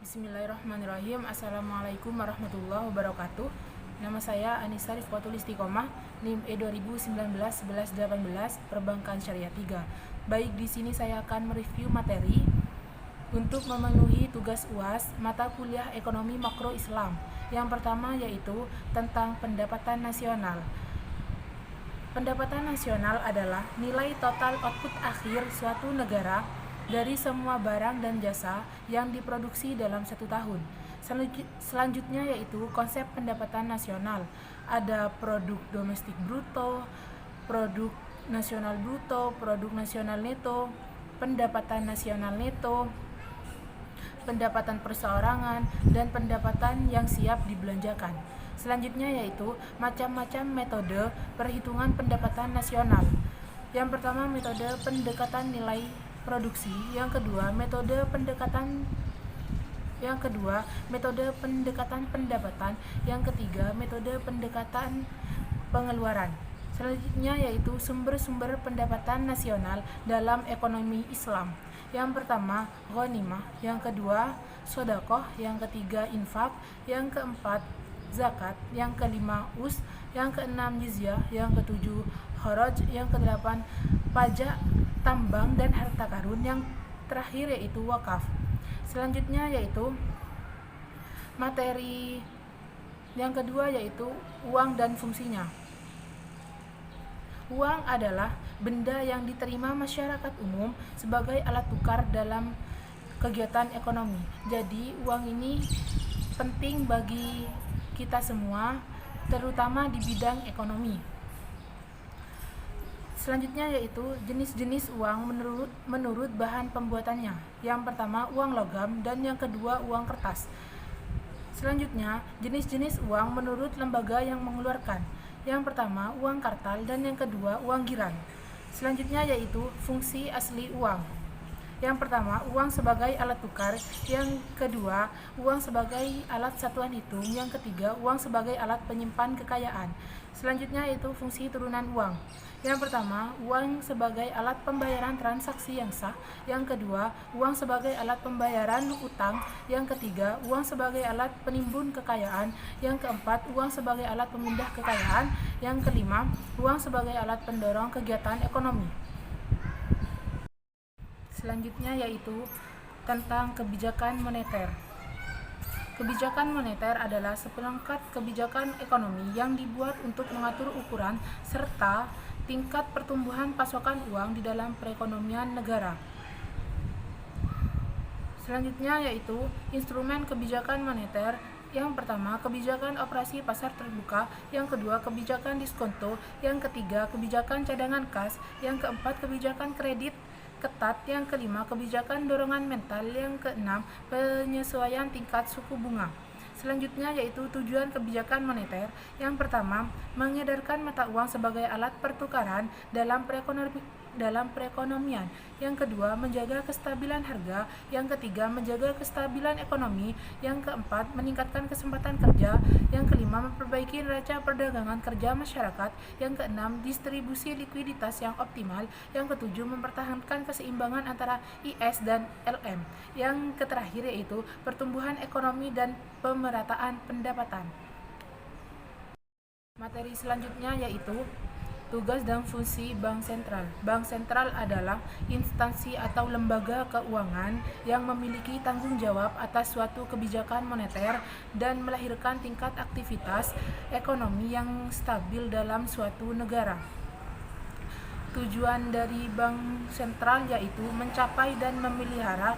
Bismillahirrahmanirrahim. Assalamualaikum warahmatullahi wabarakatuh. Nama saya Anissa Rifqatul Istiqomah, NIM E2019-1118, Perbankan Syariah 3. Baik, di sini saya akan mereview materi untuk memenuhi tugas UAS mata kuliah Ekonomi Makro Islam. Yang pertama yaitu tentang pendapatan nasional. Pendapatan nasional adalah nilai total output akhir suatu negara dari semua barang dan jasa yang diproduksi dalam satu tahun. Selanjutnya yaitu konsep pendapatan nasional. Ada produk domestik bruto, produk nasional bruto, produk nasional neto, pendapatan nasional neto, pendapatan perseorangan, dan pendapatan yang siap dibelanjakan. Selanjutnya yaitu macam-macam metode perhitungan pendapatan nasional. Yang pertama metode pendekatan nilai produksi, yang kedua metode pendekatan pendapatan, yang ketiga metode pendekatan pengeluaran. Selanjutnya yaitu sumber-sumber pendapatan nasional dalam ekonomi Islam. Yang pertama ghanimah, yang kedua sedekah, yang ketiga infak, yang keempat zakat, yang kelima us, yang keenam jizyah, yang ketujuh kharaj, yang kedelapan pajak tambang dan harta karun, yang terakhir yaitu wakaf. Selanjutnya yaitu materi yang kedua yaitu uang dan fungsinya. Uang adalah benda yang diterima masyarakat umum sebagai alat tukar dalam kegiatan ekonomi. Jadi uang ini penting bagi kita semua, terutama di bidang ekonomi. Selanjutnya yaitu jenis-jenis uang menurut bahan pembuatannya. Yang pertama uang logam dan yang kedua uang kertas. Selanjutnya jenis-jenis uang menurut lembaga yang mengeluarkan. Yang pertama uang kartal dan yang kedua uang giran. Selanjutnya yaitu fungsi asli uang. Yang pertama, uang sebagai alat tukar. Yang kedua, uang sebagai alat satuan hitung. Yang ketiga, uang sebagai alat penyimpan kekayaan. Selanjutnya yaitu fungsi turunan uang. Yang pertama, uang sebagai alat pembayaran transaksi yang sah. Yang kedua, uang sebagai alat pembayaran utang. Yang ketiga, uang sebagai alat penimbun kekayaan. Yang keempat, uang sebagai alat pemindah kekayaan. Yang kelima, uang sebagai alat pendorong kegiatan ekonomi. Selanjutnya yaitu tentang kebijakan moneter. Kebijakan moneter adalah seperangkat kebijakan ekonomi yang dibuat untuk mengatur ukuran serta tingkat pertumbuhan pasokan uang di dalam perekonomian negara. Selanjutnya yaitu instrumen kebijakan moneter. Yang pertama, kebijakan operasi pasar terbuka. Yang kedua, kebijakan diskonto. Yang ketiga, kebijakan cadangan kas. Yang keempat, kebijakan kredit ketat. Yang kelima, kebijakan dorongan mental. Yang keenam, penyesuaian tingkat suku bunga. Selanjutnya yaitu tujuan kebijakan moneter. Yang pertama, mengedarkan mata uang sebagai alat pertukaran dalam perekonomian. Yang kedua, menjaga kestabilan harga. Yang ketiga, menjaga kestabilan ekonomi. Yang keempat, meningkatkan kesempatan kerja. Yang kelima, memperbaiki neraca perdagangan kerja masyarakat. Yang keenam, distribusi likuiditas yang optimal. Yang ketujuh, mempertahankan keseimbangan antara IS dan LM. Yang terakhir yaitu pertumbuhan ekonomi dan pemerataan pendapatan. Materi selanjutnya yaitu tugas dan fungsi Bank Sentral. Bank Sentral adalah instansi atau lembaga keuangan yang memiliki tanggung jawab atas suatu kebijakan moneter dan melahirkan tingkat aktivitas ekonomi yang stabil dalam suatu negara. Tujuan dari Bank Sentral yaitu mencapai dan memelihara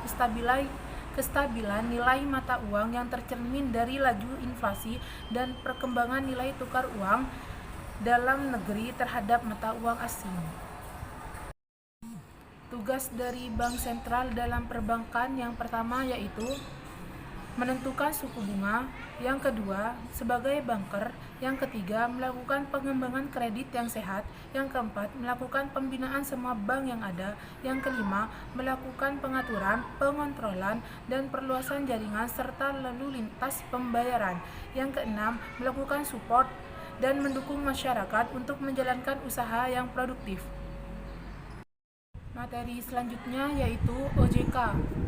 kestabilan nilai mata uang yang tercermin dari laju inflasi dan perkembangan nilai tukar uang dalam negeri terhadap mata uang asing. Tugas dari Bank Sentral dalam perbankan yang pertama yaitu menentukan suku bunga, yang kedua sebagai banker, yang ketiga melakukan pengembangan kredit yang sehat, yang keempat melakukan pembinaan semua bank yang ada, yang kelima melakukan pengaturan, pengontrolan, dan perluasan jaringan serta lalu lintas pembayaran, yang keenam melakukan support dan mendukung masyarakat untuk menjalankan usaha yang produktif. Materi selanjutnya yaitu OJK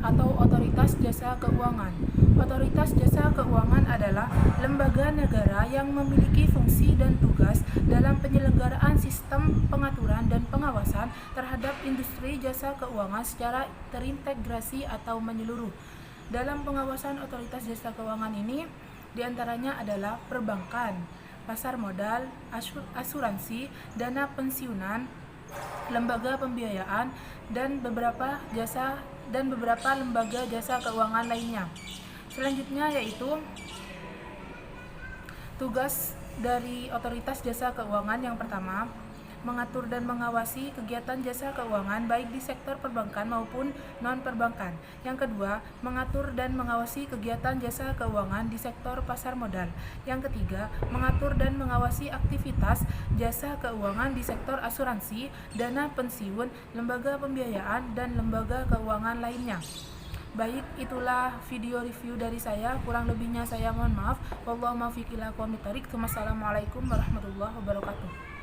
atau Otoritas Jasa Keuangan. Otoritas Jasa Keuangan adalah lembaga negara yang memiliki fungsi dan tugas dalam penyelenggaraan sistem pengaturan dan pengawasan terhadap industri jasa keuangan secara terintegrasi atau menyeluruh. Dalam pengawasan otoritas jasa keuangan ini, diantaranya adalah perbankan, pasar modal, asuransi, dana pensiunan, lembaga pembiayaan, dan beberapa lembaga jasa keuangan lainnya. Selanjutnya yaitu tugas dari otoritas jasa keuangan. Yang pertama, mengatur dan mengawasi kegiatan jasa keuangan baik di sektor perbankan maupun non-perbankan. Yang kedua, mengatur dan mengawasi kegiatan jasa keuangan di sektor pasar modal. Yang ketiga, mengatur dan mengawasi aktivitas jasa keuangan di sektor asuransi, dana pensiun, lembaga pembiayaan, dan lembaga keuangan lainnya. Baik, itulah video review dari saya. Kurang lebihnya saya mohon maaf. Wallahu muwaffiq ila aqwamit thoriq. Wassalamualaikum warahmatullahi wabarakatuh.